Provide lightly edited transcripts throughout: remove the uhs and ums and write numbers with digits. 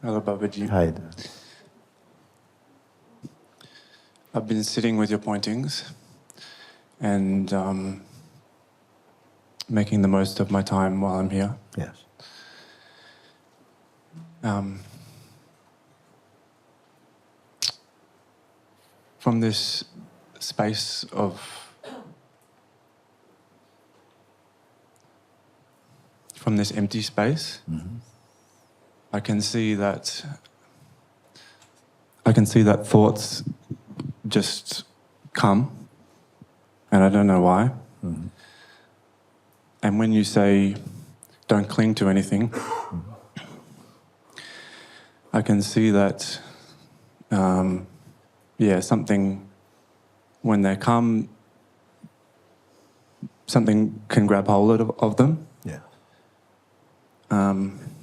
Hello, Babaji. Hi. I've been sitting with your pointings and making the most of my time while I'm here. Yes. From this space of from this empty space, I can see that thoughts just come, and I don't know why. And when you say, don't cling to anything, I can see that, something, when they come, something can grab hold of them. Yeah.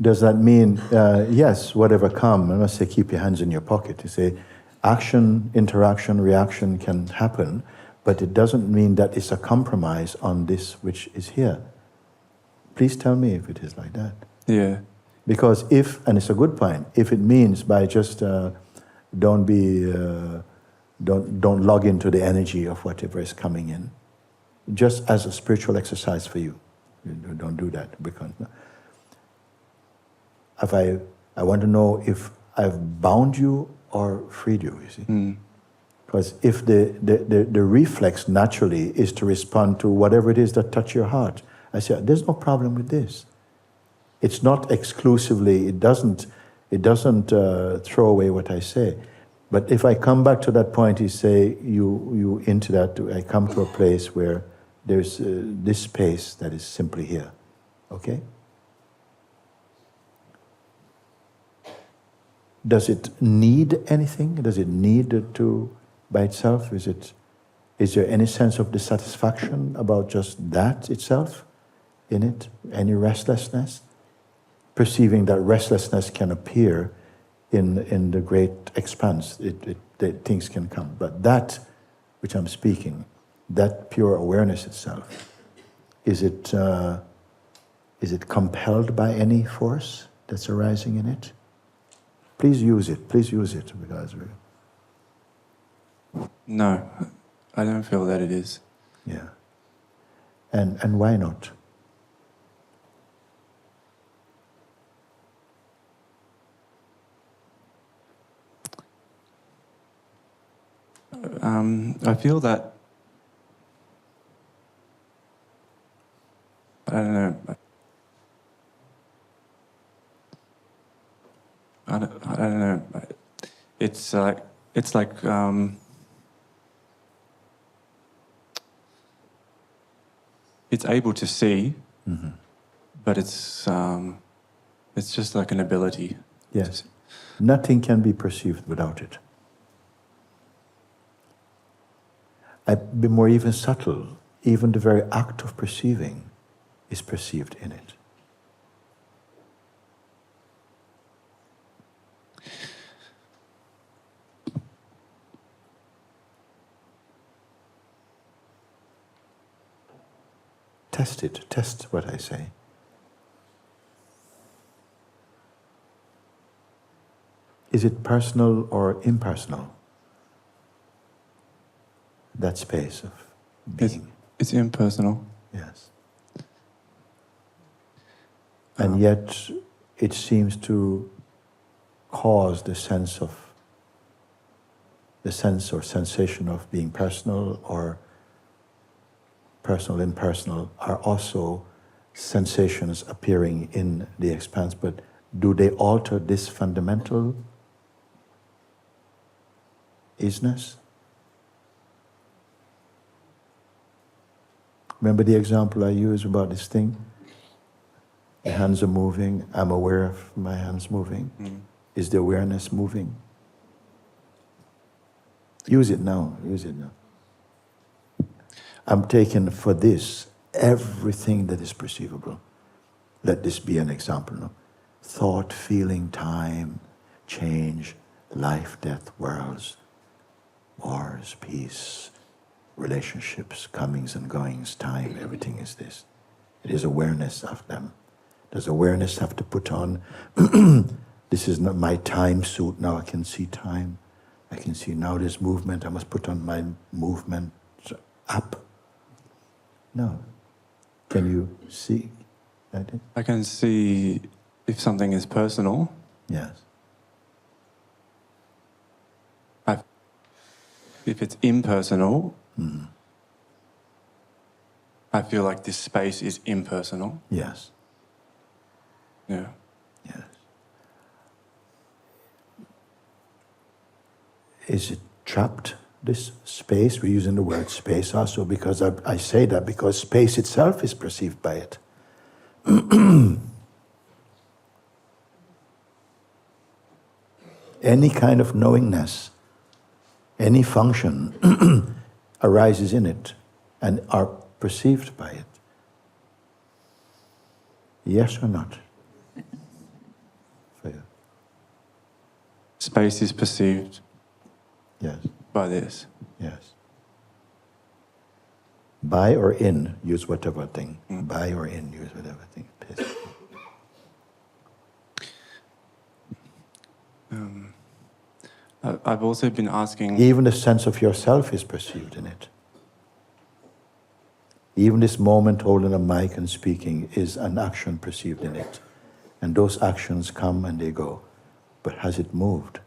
Does that mean, yes, whatever come, I must say keep your hands in your pocket. You say action, interaction, reaction can happen, but it doesn't mean that it's a compromise on this which is here. Please tell me if it is like that. Yeah. Because if, and it's a good point, if it means by just don't log into the energy of whatever is coming in, just as a spiritual exercise for you. Don't do that, because I want to know if I've bound you or freed you, you see. Because if the reflex naturally is to respond to whatever it is that touch your heart, I say, there's no problem with this. It's not exclusively, it doesn't throw away what I say. But if I come back to that point, you say, you into that, I come to a place where there's this space that is simply here. Okay? Does it need anything? Does it need to, by itself? Is there any sense of dissatisfaction about just that itself in it? Any restlessness? Perceiving that restlessness can appear in the great expanse, things can come. But that which I'm speaking, that pure awareness itself, is it compelled by any force that's arising in it? Please use it, because No, I don't feel that it is. yeah. And why not? I feel that, I don't know, I don't know, it's like it's able to see, but it's just like an ability. Yes. Nothing can be perceived without it. I'd be more even subtle. Even the very act of perceiving is perceived in it. Test it. Test what I say. Is it personal or impersonal? That space of being. It's impersonal. Yes. And yet it seems to cause the sense or sensation of being personal, or personal, impersonal, are also sensations appearing in the expanse, but do they alter this fundamental isness? Remember the example I used about this thing? The hands are moving, I'm aware of my hands moving. Is the awareness moving? Use it now. I'm taking for this everything that is perceivable. Let this be an example. No? Thought, feeling, time, change, life, death, worlds, wars, peace, relationships, comings and goings, time, everything is this. It is awareness of them. Does awareness have to put on the This is not my time suit. Now I can see time. I can see now there's movement. I must put on my movement up. No. Can you see that? I can see if something is personal. Yes. If it's impersonal, I feel like this space is impersonal. Yes. Yeah. Yes. Is it trapped, this space? We're using the word space also because I say that because space itself is perceived by it. Any kind of knowingness, any function arises in it and are perceived by it. Yes or not? For you. Space is perceived Yes. by this. Yes. By or in, use whatever thing. By or in, use whatever thing. I've also been asking... Even the sense of yourself is perceived in it. Even this moment holding a mic and speaking is an action perceived in it. And those actions come and they go. But has it moved?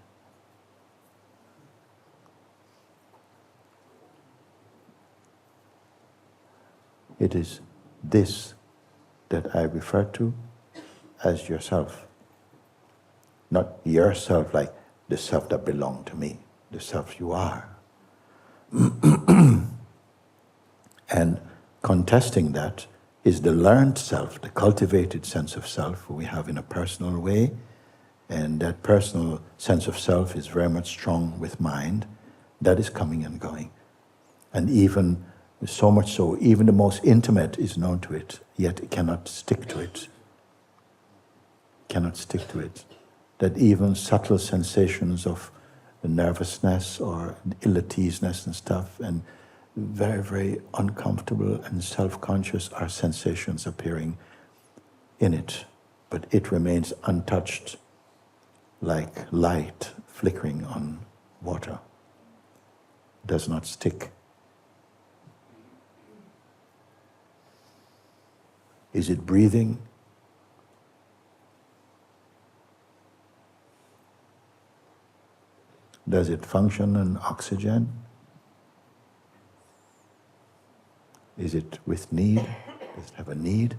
It is this that I refer to as yourself. Not yourself like the self that belongs to me, the self you are. And contesting that is the learned self, the cultivated sense of self we have in a personal way, and that personal sense of self is very much strong with mind. That is coming and going. And even so much so, even the most intimate is known to it, yet it cannot stick to it. Cannot stick to it. That even subtle sensations of nervousness or ill-at-easeness and stuff, and very, very uncomfortable and self-conscious are sensations appearing in it. But it remains untouched, like light flickering on water. Does not stick. Is it breathing? Does it function on oxygen? Is it with need? Does it have a need?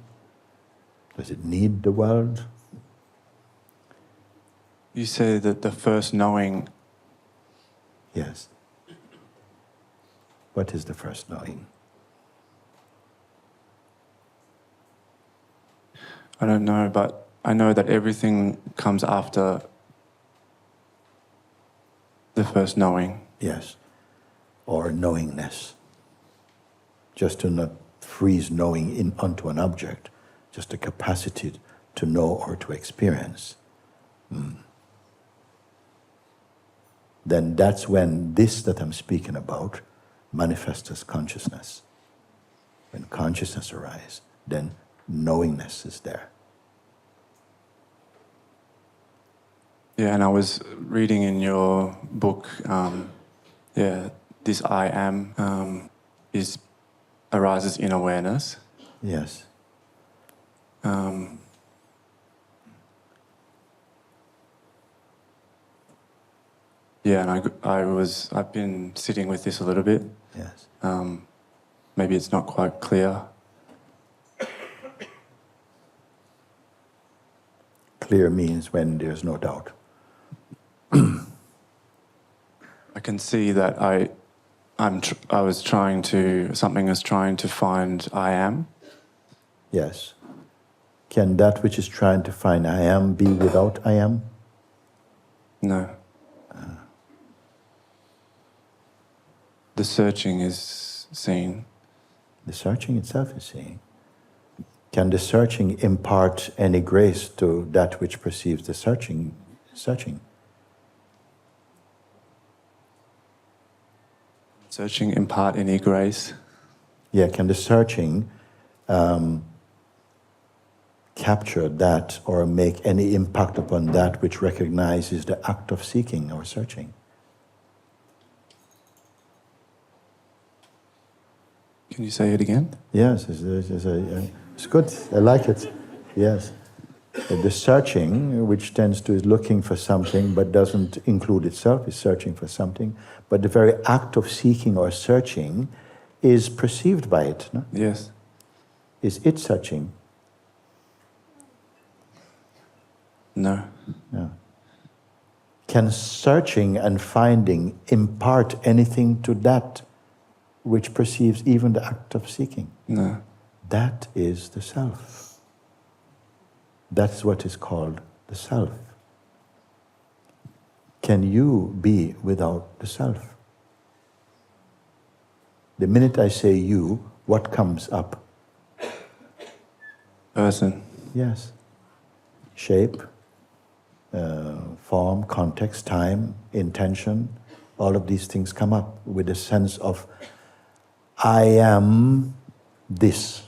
Does it need the world? You say that the first knowing... Yes. What is the first knowing? I don't know, but I know that everything comes after the first knowing. Yes. Or knowingness. Just to not freeze knowing onto an object, just the capacity to know or to experience. Then that's when this that I'm speaking about manifests as consciousness. When consciousness arises, then knowingness is there. Yeah, and I was reading in your book, this I am arises in awareness. Yes. And I've been sitting with this a little bit. Yes. Maybe it's not quite clear. Clear means when there's no doubt. I can see that something is trying to find I am. Yes. Can that which is trying to find I am be without I am? No. The searching is seen. The searching itself is seen. Can the searching impart any grace to that which perceives the searching? Searching impart any grace? Yeah, can the searching, can capture that or make any impact upon that which recognizes the act of seeking or searching. Can you say it again? Yes, it's good. I like it. Yes. The searching, which tends to is looking for something but doesn't include itself, is searching for something. But the very act of seeking or searching is perceived by it. No? Yes. Is it searching? No. No. Can searching and finding impart anything to that which perceives even the act of seeking? No. That is the self. That's what is called the self. Can you be without the self? The minute I say you, what comes up? Person. Yes. Shape, form, context, time, intention, all of these things come up with a sense of I am this,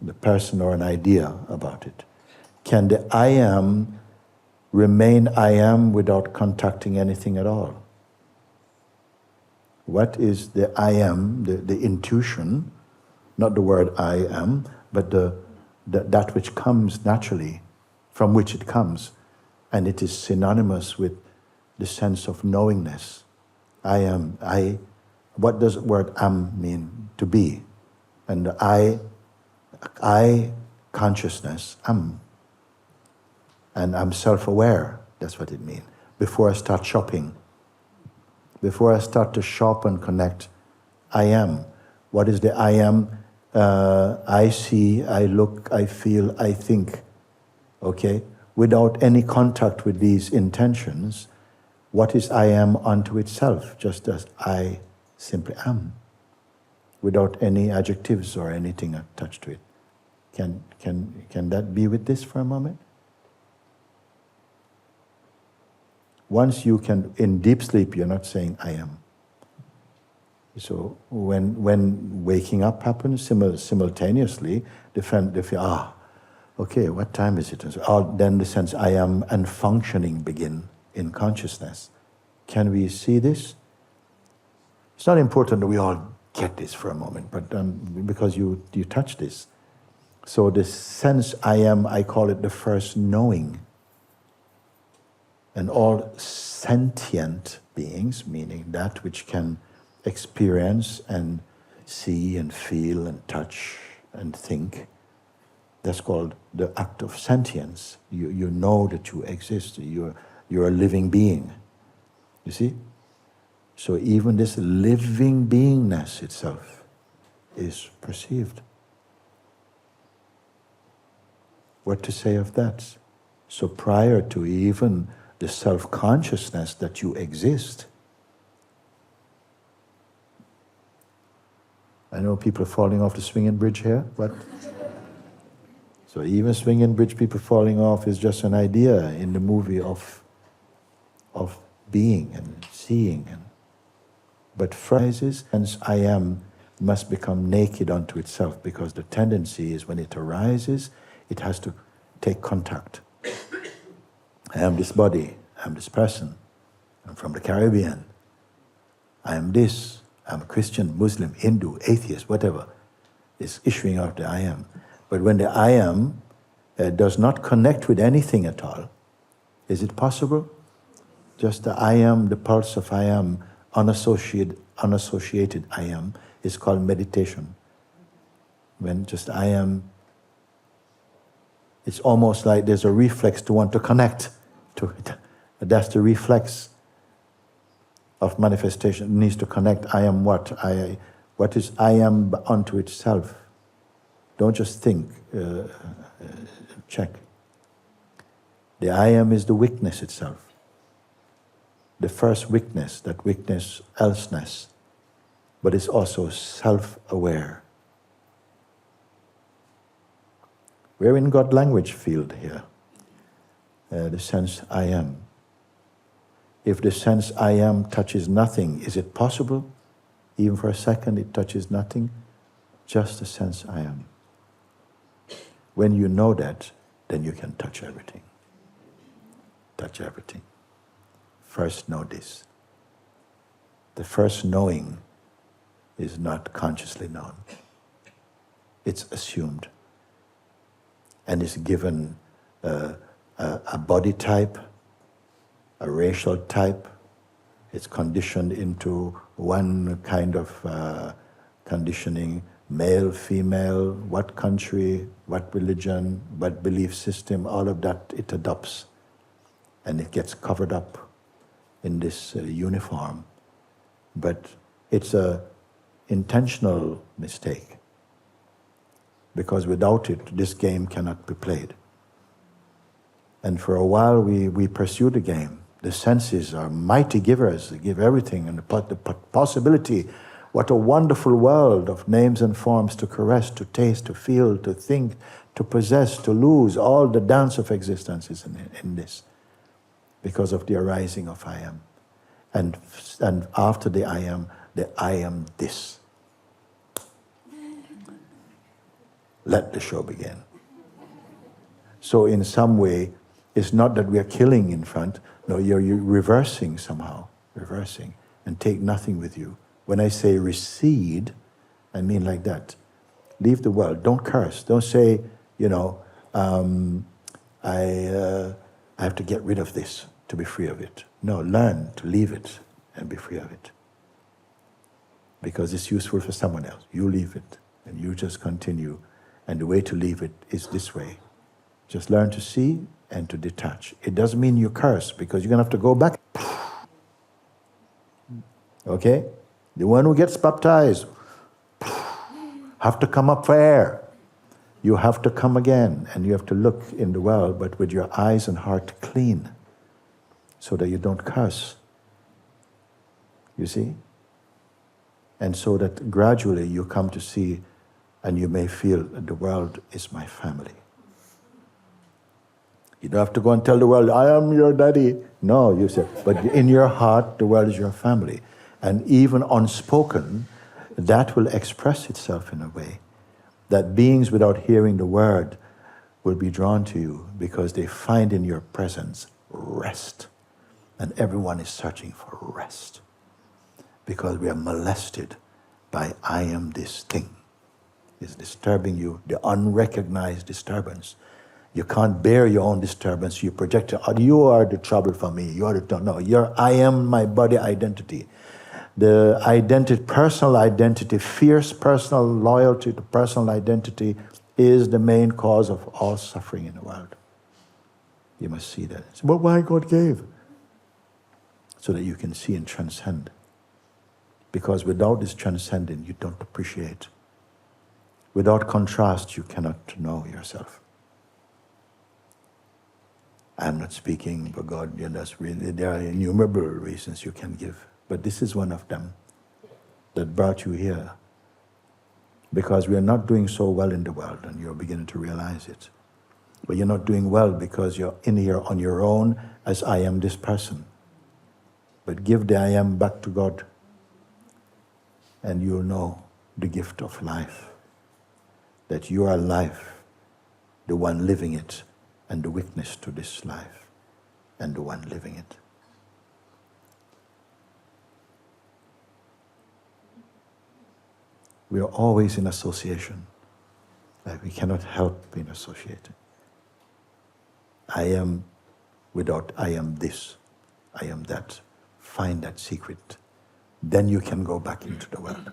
the person or an idea about it. Can the I am remain I am without contacting anything at all? What is the I am, the intuition, not the word I am, but that which comes naturally, from which it comes, and it is synonymous with the sense of knowingness. I am, what does the word am mean? To be. And the I consciousness, am. And I'm self-aware, that's what it means. Before I start shopping, before I start to shop and connect, I am. What is the I am? I see, I look, I feel, I think. Okay? Without any contact with these intentions, what is I am unto itself? Just as I simply am. Without any adjectives or anything attached to it. Can that be with this for a moment? Once you can, in deep sleep, you're not saying I am. So when waking up happens simultaneously, they feel, okay, what time is it? And so, then the sense I am and functioning begin in consciousness. Can we see this? It's not important that we all get this for a moment, but because you touch this. So the sense I am, I call it the first knowing. And all sentient beings, meaning that which can experience and see and feel and touch and think, that's called the act of sentience. You know that you exist, you're a living being. You see? So even this living beingness itself is perceived. What to say of that? So prior to even the self-consciousness that you exist. I know people are falling off the swinging bridge here, but so even swinging bridge people falling off is just an idea in the movie of being and seeing. But phrases, hence I am, must become naked unto itself, because the tendency is when it arises, it has to take contact. I am this body, I am this person, I'm from the Caribbean, I am this, I'm a Christian, Muslim, Hindu, atheist, whatever. It's issuing out the I am. But when the I am does not connect with anything at all, is it possible? Just the I am, the pulse of I am, unassociated I am, is called meditation. When just I am, it's almost like there's a reflex to want to connect to it. That's the reflex of manifestation. It needs to connect. I am what? What is I am unto itself? Don't just think. Check. The I am is the witness itself. The first witness, that witness elseness, but it's also self-aware. We're in God language field here. The sense I am. If the sense I am touches nothing, is it possible? Even for a second it touches nothing? Just the sense I am. When you know that, then you can touch everything. Touch everything. First know this. The first knowing is not consciously known. It's assumed. And it's given a body type, a racial type. It's conditioned into one kind of conditioning, male, female, what country, what religion, what belief system, all of that it adopts. And it gets covered up in this uniform. But it's an intentional mistake. Because without it, this game cannot be played. And for a while we pursue the game. The senses are mighty givers. They give everything. And the possibility, what a wonderful world of names and forms to caress, to taste, to feel, to think, to possess, to lose. All the dance of existence is in this. Because of the arising of I am. And after the I am this. Let the show begin. So in some way, it's not that we are killing in front. No, you're reversing somehow. Reversing. And take nothing with you. When I say recede, I mean like that. Leave the world. Don't curse. Don't say, I have to get rid of this to be free of it. No, learn to leave it and be free of it. Because it's useful for someone else. You leave it and you just continue. And the way to leave it is this way. Just learn to see and to detach. It doesn't mean you curse because you're going to have to go back. Okay? The one who gets baptized have to come up for air. You have to come again and you have to look in the world but with your eyes and heart clean so that you don't curse. You see? And so that gradually you come to see and you may feel that the world is my family. You don't have to go and tell the world, I am your daddy. No, you say, but in your heart, the world is your family. And even unspoken, that will express itself in a way that beings without hearing the word will be drawn to you because they find in your presence rest. And everyone is searching for rest because we are molested by I am this thing. It's disturbing you, the unrecognized disturbance. You can't bear your own disturbance. You project it. You are the trouble for me. You are the no. I am my body identity. The identity, personal identity, fierce personal loyalty to personal identity is the main cause of all suffering in the world. You must see that. But why God gave? So that you can see and transcend. Because without this transcending, you don't appreciate. Without contrast, you cannot know yourself. I'm not speaking for God. There are innumerable reasons you can give. But this is one of them that brought you here. Because we are not doing so well in the world, and you're beginning to realize it. But you're not doing well because you're in here on your own as I am this person. But give the I am back to God, and you'll know the gift of life. That you are life, the one living it, and the witness to this life, and the one living it. We are always in association. Like we cannot help being associated. I am without I am this, I am that. Find that secret. Then you can go back into the world.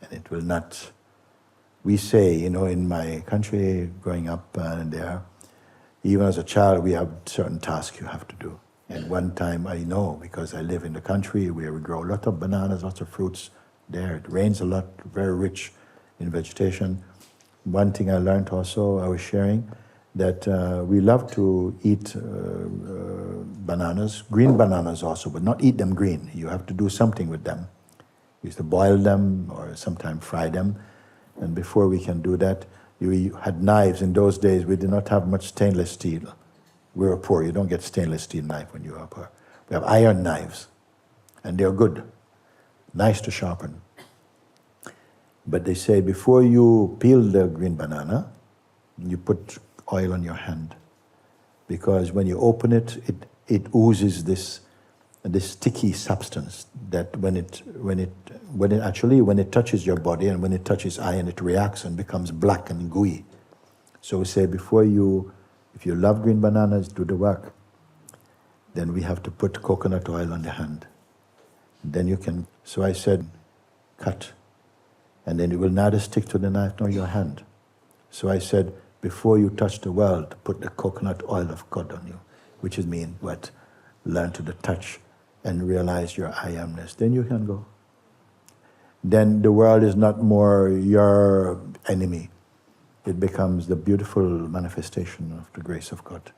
And it will not... We say, in my country, growing up there, even as a child, we have certain tasks you have to do. And one time I know, because I live in the country where we grow a lot of bananas, lots of fruits there. It rains a lot, very rich in vegetation. One thing I learned also, I was sharing, that we love to eat bananas, green bananas also, but not eat them green. You have to do something with them. We used to boil them or sometimes fry them. And before we can do that, you had knives. In those days, we did not have much stainless steel. We were poor. You don't get stainless steel knife when you are poor. We have iron knives, and they're good, nice to sharpen. But they say before you peel the green banana, you put oil on your hand. Because when you open it, it oozes this sticky substance that when it touches your body and when it touches iron, it reacts and becomes black and gooey. So we say if you love green bananas, do the work. Then we have to put coconut oil on the hand. Then you can, so I said, cut. And then it will neither stick to the knife nor your hand. So I said, before you touch the world, put the coconut oil of God on you, which is mean what? Learn to the touch and realize your I amness. Then you can go. Then the world is not more your enemy. It becomes the beautiful manifestation of the grace of God.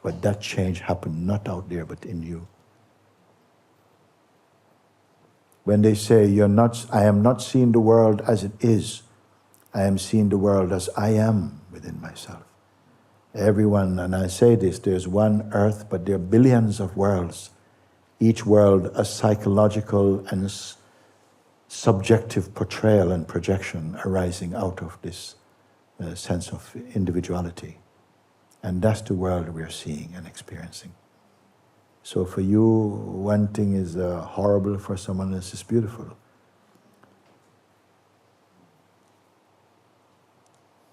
But that change happened not out there, but in you. When they say, I am not seeing the world as it is, I am seeing the world as I am within myself. Everyone, and I say this, there's one earth, but there are billions of worlds. Each world a psychological and subjective portrayal and projection arising out of this sense of individuality. And that's the world we're seeing and experiencing. So for you, one thing is horrible, for someone else is beautiful.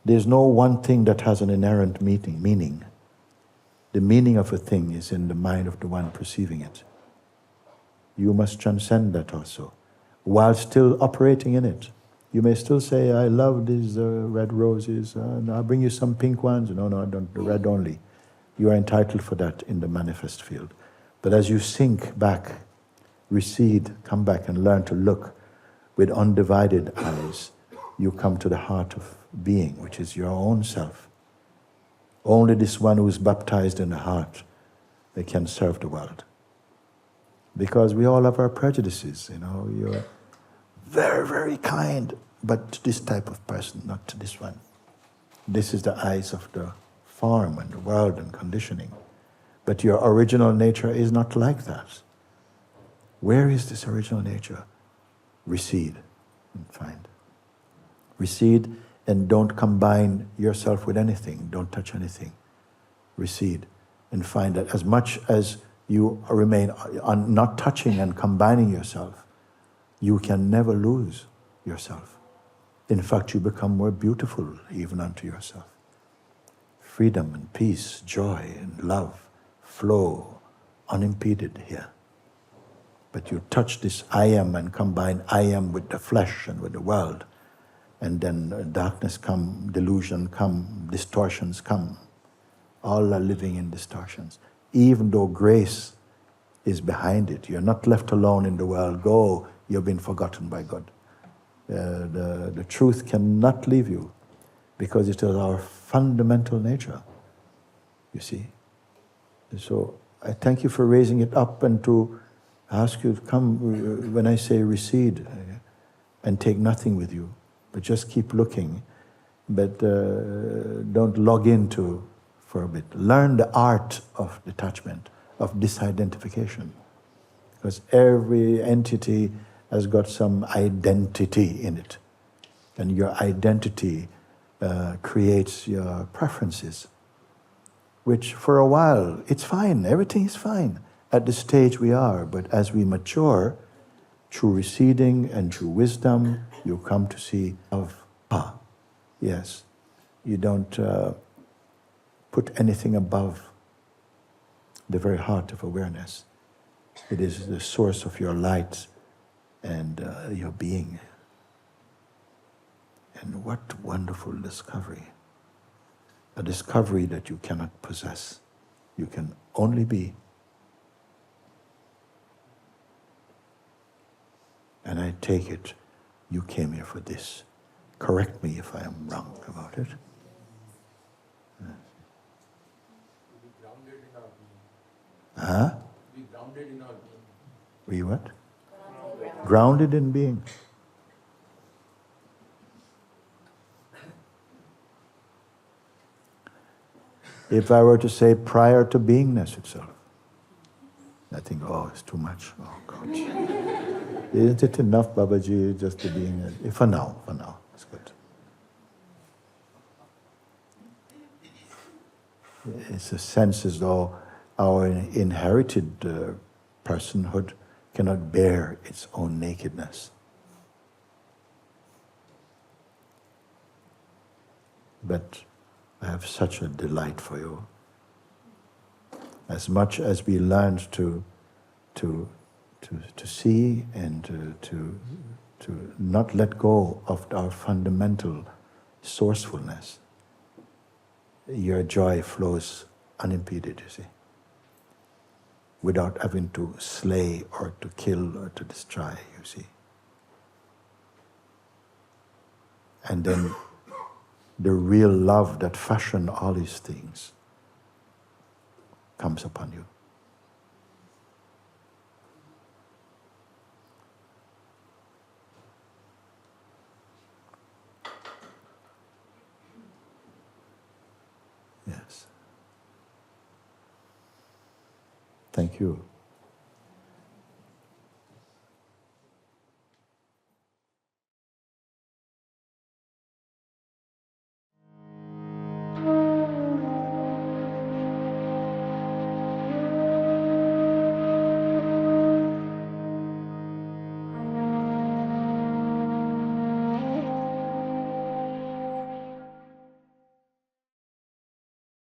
There's no one thing that has an inherent meaning. The meaning of a thing is in the mind of the one perceiving it. You must transcend that also, while still operating in it. You may still say, I love these red roses, I'll bring you some pink ones. No, don't, the red only. You are entitled for that in the manifest field. But as you sink back, recede, come back and learn to look with undivided eyes, you come to the heart of being, which is your own self. Only this one who is baptized in the heart, they can serve the world. Because we all have our prejudices, you're very, very kind, but to this type of person, not to this one. This is the eyes of the form and the world and conditioning. But your original nature is not like that. Where is this original nature? Recede and find. Recede and don't combine yourself with anything. Don't touch anything. Recede and find that as much as you remain on not touching and combining yourself, you can never lose yourself. In fact, you become more beautiful even unto yourself. Freedom and peace, joy and love flow unimpeded here. But you touch this I am and combine I am with the flesh and with the world, and then darkness come, delusion come, distortions come. All are living in distortions. Even though grace is behind it, you're not left alone in the world. Go, you've been forgotten by God. The truth cannot leave you because it is our fundamental nature, you see. So I thank you for raising it up and to ask you to come when I say recede and take nothing with you, but just keep looking, but don't log into for a bit. Learn the art of detachment, of disidentification, because every entity has got some identity in it, and your identity creates your preferences, which for a while, it's fine, everything is fine at the stage we are, but as we mature, through receding and through wisdom, you come to see of yes, you don't put anything above the very heart of awareness. It is the source of your light and your being. And what wonderful discovery. A discovery that you cannot possess. You can only be. And I take it, you came here for this. Correct me if I am wrong about it. Huh? Be grounded in our being. We what? Grounded in being. If I were to say prior to beingness itself, I think, it's too much. Oh, God. Isn't it enough, Babaji, just to being? For now, it's good. It's a sense as though our inherited personhood cannot bear its own nakedness. But I have such a delight for you. As much as we learned to see and to not let go of our fundamental sourcefulness, your joy flows unimpeded, you see, without having to slay or to kill or to destroy, you see. And then the real love that fashioned all these things comes upon you. Yes. Thank you.